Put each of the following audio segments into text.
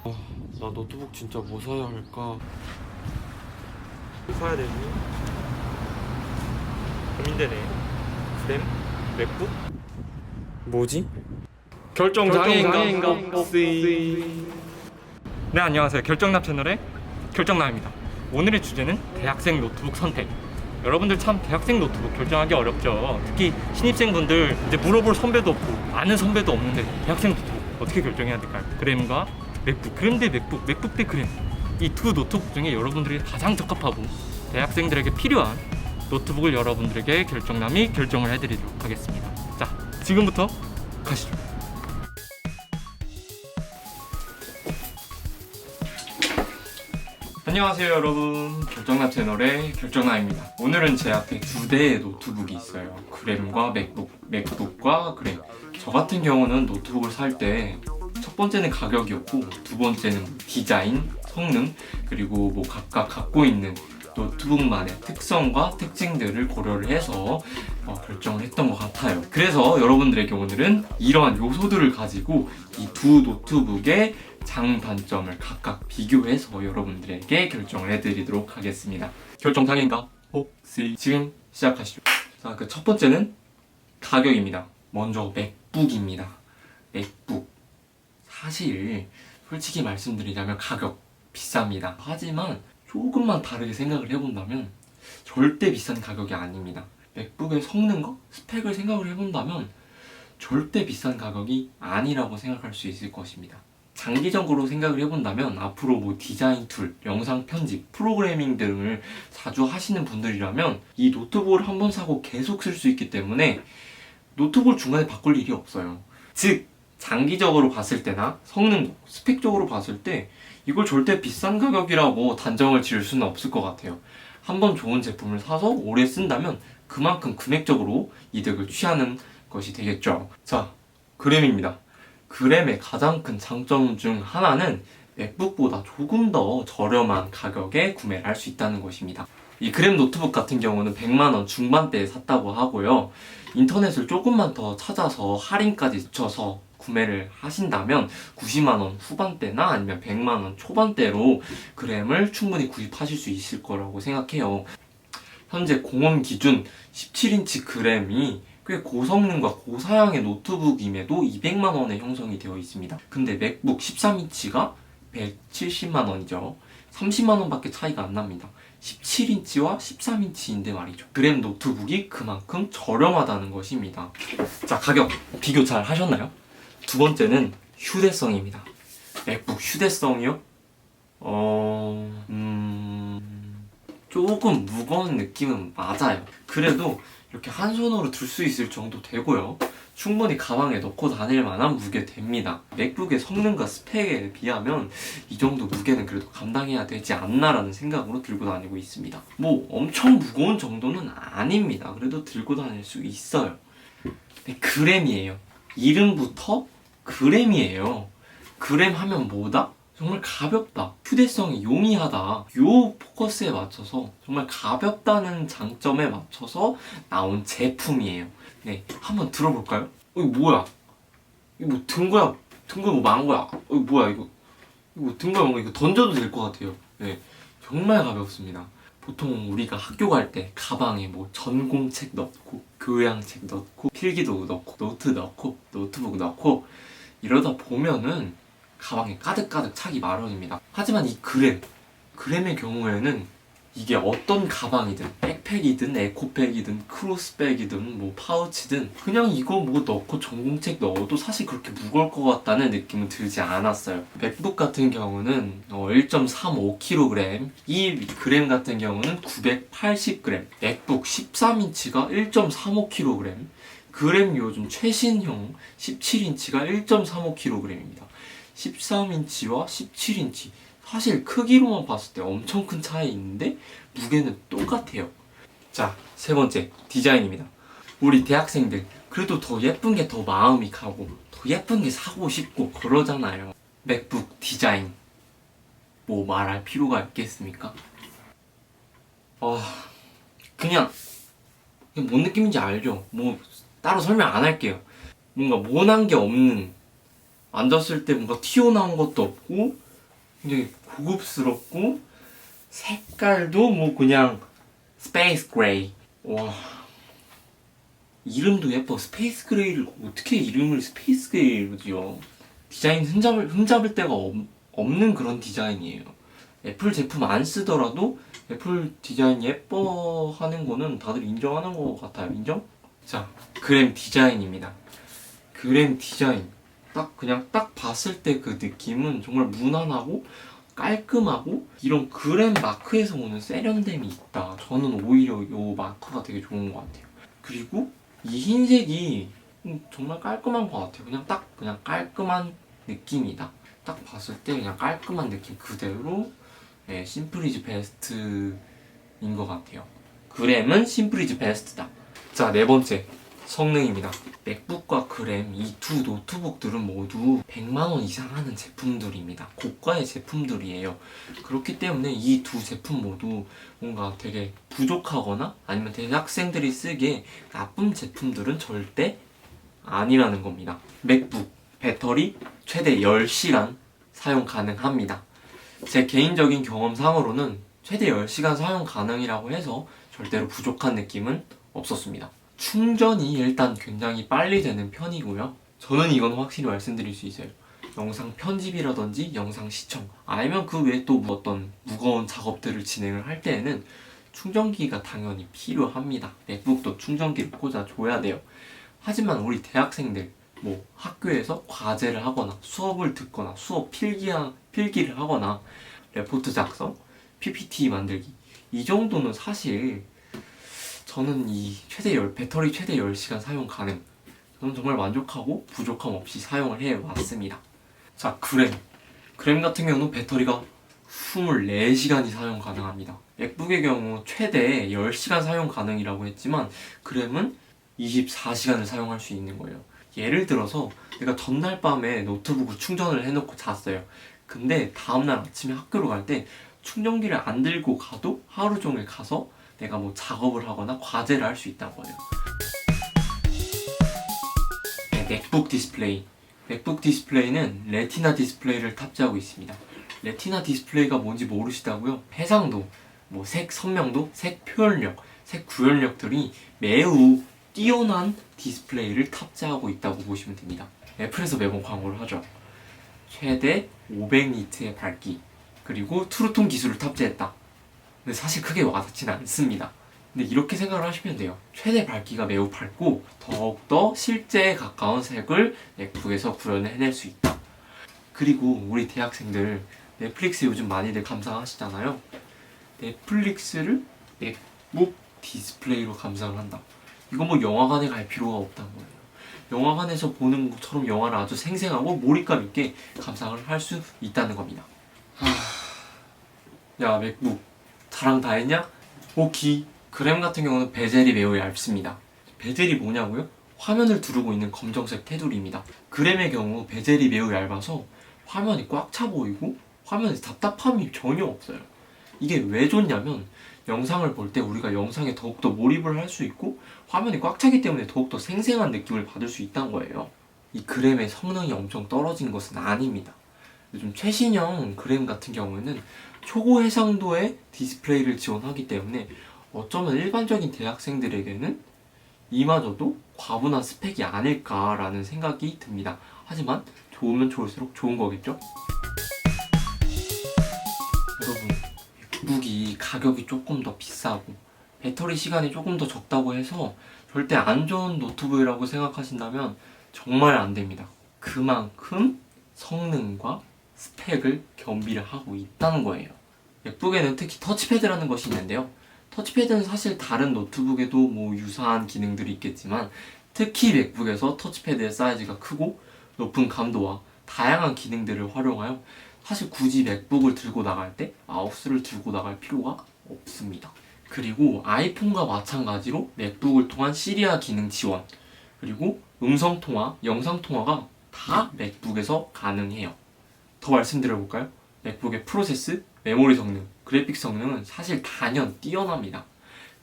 나 노트북 진짜 뭐 사야 할까? 뭐 사야 되지? 고민되네. 램? 맥북? 뭐지? 결정장애인가 혹시? 네, 안녕하세요. 결정남 채널의 결정남입니다. 오늘의 주제는 대학생 노트북 선택. 여러분들 참 대학생 노트북 결정하기 어렵죠. 특히 신입생분들 이제 물어볼 선배도 없고 아는 선배도 없는데 대학생 노트북 어떻게 결정해야 될까요? 그램과 맥북, 그램 대 맥북, 맥북 대 그램. 이 두 노트북 중에 여러분들이 가장 적합하고 대학생들에게 필요한 노트북을 여러분들에게 결정남이 결정을 해드리도록 하겠습니다. 자, 지금부터 가시죠. 안녕하세요 여러분, 결정남 채널의 결정남입니다. 오늘은 제 앞에 두 대의 노트북이 있어요. 그램과 맥북, 맥북과 그램. 저 같은 경우는 노트북을 살 때 첫 번째는 가격이었고 두 번째는 디자인, 성능, 그리고 뭐 각각 갖고 있는 노트북만의 특성과 특징들을 고려를 해서 결정을 했던 것 같아요. 그래서 여러분들에게 오늘은 이러한 요소들을 가지고 이 두 노트북의 장단점을 각각 비교해서 여러분들에게 결정을 해드리도록 하겠습니다. 결정 장애인가? 혹시 지금 시작하시죠. 자, 그 첫 번째는 가격입니다. 먼저 맥북입니다. 맥북. 사실 솔직히 말씀드리자면 가격 비쌉니다. 하지만 조금만 다르게 생각을 해본다면 절대 비싼 가격이 아닙니다. 맥북의 성능과 스펙을 생각을 해본다면 절대 비싼 가격이 아니라고 생각할 수 있을 것입니다. 장기적으로 생각을 해본다면 앞으로 뭐 디자인 툴, 영상 편집, 프로그래밍 등을 자주 하시는 분들이라면 이 노트북을 한번 사고 계속 쓸 수 있기 때문에 노트북을 중간에 바꿀 일이 없어요. 즉 장기적으로 봤을 때나 성능, 스펙적으로 봤을 때 이걸 절대 비싼 가격이라고 단정을 지을 수는 없을 것 같아요. 한번 좋은 제품을 사서 오래 쓴다면 그만큼 금액적으로 이득을 취하는 것이 되겠죠. 자, 그램입니다. 그램의 가장 큰 장점 중 하나는 맥북보다 조금 더 저렴한 가격에 구매를 할 수 있다는 것입니다. 이 그램 노트북 같은 경우는 100만원 중반대에 샀다고 하고요. 인터넷을 조금만 더 찾아서 할인까지 붙여서 구매를 하신다면 90만원 후반대나 아니면 100만원 초반대로 그램을 충분히 구입하실 수 있을 거라고 생각해요. 현재 공원 기준 17인치 그램이 꽤 고성능과 고사양의 노트북임에도 200만원에 형성이 되어 있습니다. 근데 맥북 13인치가 170만원이죠. 30만원밖에 차이가 안 납니다. 17인치와 13인치인데 말이죠. 그램 노트북이 그만큼 저렴하다는 것입니다. 자, 가격 비교 잘 하셨나요? 두 번째는 휴대성입니다. 맥북 휴대성이요? 조금 무거운 느낌은 맞아요. 그래도 이렇게 한 손으로 들 수 있을 정도 되고요. 충분히 가방에 넣고 다닐 만한 무게 됩니다. 맥북의 성능과 스펙에 비하면 이 정도 무게는 그래도 감당해야 되지 않나라는 생각으로 들고 다니고 있습니다. 뭐 엄청 무거운 정도는 아닙니다. 그래도 들고 다닐 수 있어요. 근데 그램이에요. 이름부터 그램이에요. 그램 하면 뭐다? 정말 가볍다. 휴대성이 용이하다. 요 포커스에 맞춰서 정말 가볍다는 장점에 맞춰서 나온 제품이에요. 네, 한번 들어볼까요? 이거 뭐야? 이거 뭐 든 거야? 든 거야? 뭐 망한 거야? 이거 뭐야? 이거 든 거야? 뭔가 이거 던져도 될 것 같아요. 네, 정말 가볍습니다. 보통 우리가 학교 갈 때 가방에 뭐 전공책 넣고 교양책 넣고 필기도 넣고 노트 넣고 노트북 넣고 이러다 보면은 가방에 가득가득 차기 마련입니다. 하지만 이 그램의 경우에는 이게 어떤 가방이든 백팩이든 에코백이든 크로스백이든 뭐 파우치든 그냥 이거 뭐 넣고 전공책 넣어도 사실 그렇게 무거울 것 같다는 느낌은 들지 않았어요. 맥북 같은 경우는 1.35kg, 이 그램 같은 경우는 980g, 맥북 13인치가 1.35kg, 그램 요즘 최신형 17인치가 1.35kg입니다. 13인치와 17인치 사실 크기로만 봤을 때 엄청 큰 차이 있는데 무게는 똑같아요. 자, 세 번째 디자인입니다. 우리 대학생들 그래도 더 예쁜 게 더 마음이 가고 더 예쁜 게 사고 싶고 그러잖아요. 맥북 디자인 뭐 말할 필요가 있겠습니까? 그냥 뭔 느낌인지 알죠? 뭐 따로 설명 안 할게요. 뭔가 모난 게 없는, 만졌을 때 뭔가 튀어나온 것도 없고 굉장히 고급스럽고 색깔도 뭐 그냥 스페이스 그레이. 와, 이름도 예뻐. 스페이스 그레이를 어떻게 이름을 스페이스 그레이로 지어. 디자인 흠잡을 데가 없는 그런 디자인이에요. 애플 제품 안 쓰더라도 애플 디자인 예뻐하는 거는 다들 인정하는 것 같아요. 인정? 자, 그램 디자인입니다. 그램 디자인. 그냥 딱 봤을 때 그 느낌은 정말 무난하고 깔끔하고 이런 그램 마크에서 오는 세련됨이 있다. 저는 오히려 이 마크가 되게 좋은 것 같아요. 그리고 이 흰색이 정말 깔끔한 것 같아요. 그냥 깔끔한 느낌이다. 딱 봤을 때 그냥 깔끔한 느낌 그대로 심플이즈 베스트인 것 같아요. 그램은 심플이즈 베스트다. 자, 네 번째 성능입니다. 맥북과 그램 이 두 노트북들은 모두 100만원 이상 하는 제품들입니다. 고가의 제품들이에요. 그렇기 때문에 이 두 제품 모두 뭔가 되게 부족하거나 아니면 대학생들이 쓰기에 나쁜 제품들은 절대 아니라는 겁니다. 맥북 배터리 최대 10시간 사용 가능합니다. 제 개인적인 경험상으로는 최대 10시간 사용 가능이라고 해서 절대로 부족한 느낌은 없었습니다. 충전이 일단 굉장히 빨리 되는 편이고요. 저는 이건 확실히 말씀드릴 수 있어요. 영상 편집이라든지 영상 시청 아니면 그 외에 또 어떤 무거운 작업들을 진행을 할 때에는 충전기가 당연히 필요합니다. 맥북도 충전기를 꽂아줘야 돼요. 하지만 우리 대학생들 뭐 학교에서 과제를 하거나 수업을 듣거나 수업 필기를 하거나 레포트 작성, PPT 만들기 이 정도는 사실 저는 이 배터리 최대 10시간 사용 가능. 저는 정말 만족하고 부족함 없이 사용을 해왔습니다. 자, 그램 같은 경우는 배터리가 24시간이 사용 가능합니다. 맥북의 경우 최대 10시간 사용 가능이라고 했지만 그램은 24시간을 사용할 수 있는 거예요. 예를 들어서 내가 전날 밤에 노트북을 충전을 해놓고 잤어요. 근데 다음날 아침에 학교로 갈 때 충전기를 안 들고 가도 하루 종일 가서 내가 뭐 작업을 하거나 과제를 할 수 있다는 거예요. 네, 맥북 디스플레이. 맥북 디스플레이는 레티나 디스플레이를 탑재하고 있습니다. 레티나 디스플레이가 뭔지 모르시다고요? 해상도, 뭐 색 선명도, 색 표현력, 색 구현력들이 매우 뛰어난 디스플레이를 탑재하고 있다고 보시면 됩니다. 애플에서 매번 광고를 하죠. 최대 500니트의 밝기, 그리고 트루톤 기술을 탑재했다. 근데 사실 크게 와닿지는 않습니다. 근데 이렇게 생각을 하시면 돼요. 최대 밝기가 매우 밝고 더욱더 실제에 가까운 색을 맥북에서 구현해낼 수 있다. 그리고 우리 대학생들 넷플릭스 요즘 많이들 감상하시잖아요. 넷플릭스를 맥북 디스플레이로 감상을 한다. 이거 뭐 영화관에 갈 필요가 없다는 거예요. 영화관에서 보는 것처럼 영화를 아주 생생하고 몰입감 있게 감상을 할 수 있다는 겁니다. 야, 맥북 자랑 다 했냐? 오키. 그램 같은 경우는 베젤이 매우 얇습니다. 베젤이 뭐냐고요? 화면을 두르고 있는 검정색 테두리입니다. 그램의 경우 베젤이 매우 얇아서 화면이 꽉 차 보이고 화면에 답답함이 전혀 없어요. 이게 왜 좋냐면 영상을 볼 때 우리가 영상에 더욱더 몰입을 할 수 있고 화면이 꽉 차기 때문에 더욱더 생생한 느낌을 받을 수 있다는 거예요. 이 그램의 성능이 엄청 떨어진 것은 아닙니다. 요즘 최신형 그램 같은 경우에는 초고 해상도의 디스플레이를 지원하기 때문에 어쩌면 일반적인 대학생들에게는 이마저도 과분한 스펙이 아닐까라는 생각이 듭니다. 하지만 좋으면 좋을수록 좋은 거겠죠? 여러분, 맥북이 가격이 조금 더 비싸고 배터리 시간이 조금 더 적다고 해서 절대 안 좋은 노트북이라고 생각하신다면 정말 안 됩니다. 그만큼 성능과 스펙을 겸비를 하고 있다는 거예요. 맥북에는 특히 터치패드라는 것이 있는데요. 터치패드는 사실 다른 노트북에도 뭐 유사한 기능들이 있겠지만 특히 맥북에서 터치패드의 사이즈가 크고 높은 감도와 다양한 기능들을 활용하여 사실 굳이 맥북을 들고 나갈 때 마우스를 들고 나갈 필요가 없습니다. 그리고 아이폰과 마찬가지로 맥북을 통한 시리아 기능 지원, 그리고 음성통화, 영상통화가 다 맥북에서 가능해요. 더 말씀드려볼까요? 맥북의 프로세스, 메모리 성능, 그래픽 성능은 사실 단연 뛰어납니다.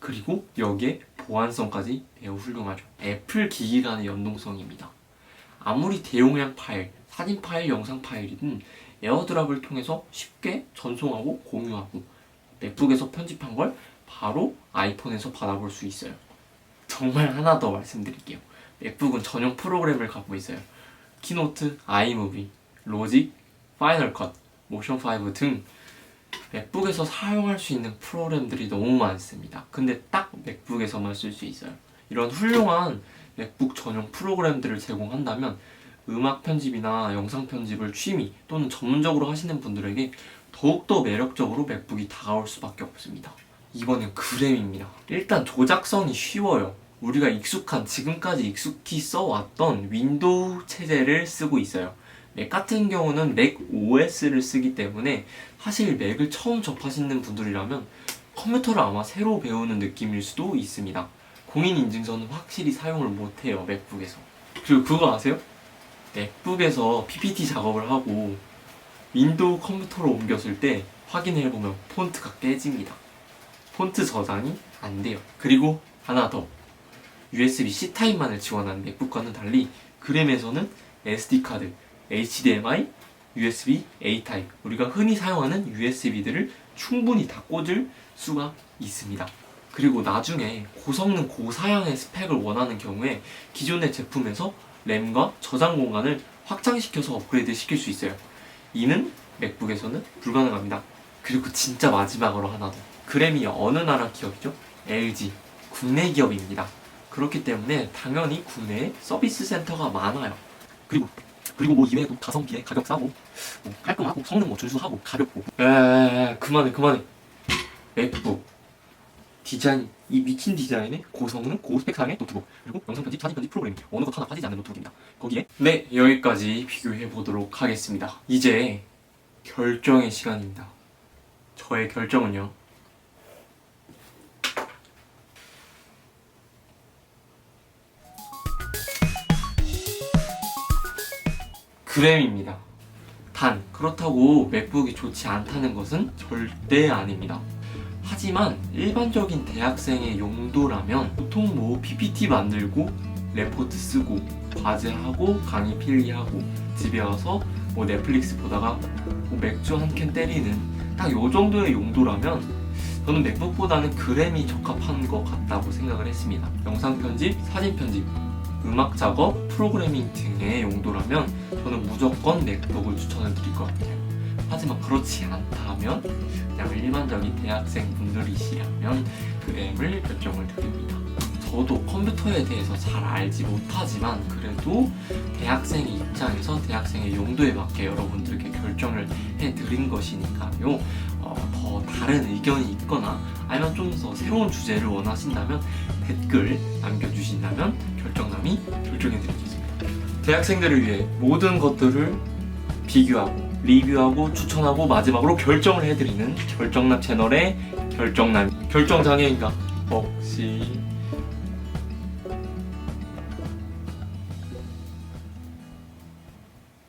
그리고 여기에 보안성까지 매우 훌륭하죠. 애플 기기 간의 연동성입니다. 아무리 대용량 파일, 사진 파일, 영상 파일이든 에어드랍을 통해서 쉽게 전송하고 공유하고 맥북에서 편집한 걸 바로 아이폰에서 받아볼 수 있어요. 정말 하나 더 말씀드릴게요. 맥북은 전용 프로그램을 갖고 있어요. 키노트, 아이무비, 로직, 파이널 컷, 모션 5 등 맥북에서 사용할 수 있는 프로그램들이 너무 많습니다. 근데 딱 맥북에서만 쓸 수 있어요. 이런 훌륭한 맥북 전용 프로그램들을 제공한다면 음악 편집이나 영상 편집을 취미 또는 전문적으로 하시는 분들에게 더욱더 매력적으로 맥북이 다가올 수밖에 없습니다. 이번엔 그램입니다. 일단 조작성이 쉬워요. 우리가 지금까지 익숙히 써왔던 윈도우 체제를 쓰고 있어요. 맥 같은 경우는 맥 OS를 쓰기 때문에 사실 맥을 처음 접하시는 분들이라면 컴퓨터를 아마 새로 배우는 느낌일 수도 있습니다. 공인인증서는 확실히 사용을 못해요, 맥북에서. 그리고 그거 아세요? 맥북에서 PPT 작업을 하고 윈도우 컴퓨터로 옮겼을 때 확인해보면 폰트가 깨집니다. 폰트 저장이 안 돼요. 그리고 하나 더, USB-C 타입만을 지원하는 맥북과는 달리 그램에서는 SD카드, HDMI, USB-A 타입, 우리가 흔히 사용하는 USB들을 충분히 다 꽂을 수가 있습니다. 그리고 나중에 고성능 고사양의 스펙을 원하는 경우에 기존의 제품에서 램과 저장 공간을 확장시켜서 업그레이드 시킬 수 있어요. 이는 맥북에서는 불가능합니다. 그리고 진짜 마지막으로 하나 더, 그램이 어느 나라 기업이죠? LG, 국내 기업입니다. 그렇기 때문에 당연히 국내에 서비스 센터가 많아요. 그리고 뭐 이외에도 가성비에 가격 싸고 뭐 깔끔하고 성능 준수하고 가볍고. 그만해. 맥북 디자인, 이 미친 디자인의 고성능 고스펙 사양의 노트북, 그리고 영상 편집, 사진 편집 프로그램 어느 것 하나 빠지지 않는 노트북입니다. 거기에 여기까지 비교해 보도록 하겠습니다. 이제 결정의 시간입니다. 저의 결정은요, 그램입니다. 단 그렇다고 맥북이 좋지 않다는 것은 절대 아닙니다. 하지만 일반적인 대학생의 용도라면 보통 뭐 PPT 만들고 레포트 쓰고 과제하고 강의 필기하고 집에 와서 뭐 넷플릭스 보다가 뭐 맥주 한 캔 때리는 딱 요 정도의 용도라면 저는 맥북보다는 그램이 적합한 것 같다고 생각을 했습니다. 영상 편집, 사진 편집, 음악 작업, 프로그래밍 등의 용도라면 저는 무조건 맥북을 추천을 드릴 것 같아요. 하지만 그렇지 않다면 그냥 일반적인 대학생 분들이시라면 그램을 결정을 드립니다. 저도 컴퓨터에 대해서 잘 알지 못하지만 그래도 대학생의 입장에서 대학생의 용도에 맞게 여러분들께 결정을 해드린 것이니까요. 더 다른 의견이 있거나 아니면 좀 더 새로운 주제를 원하신다면 댓글 남겨주신다면 결정남이 결정해드리겠습니다. 대학생들을 위해 모든 것들을 비교하고 리뷰하고 추천하고 마지막으로 결정을 해드리는 결정남 채널의 결정남, 결정장애인가? 혹시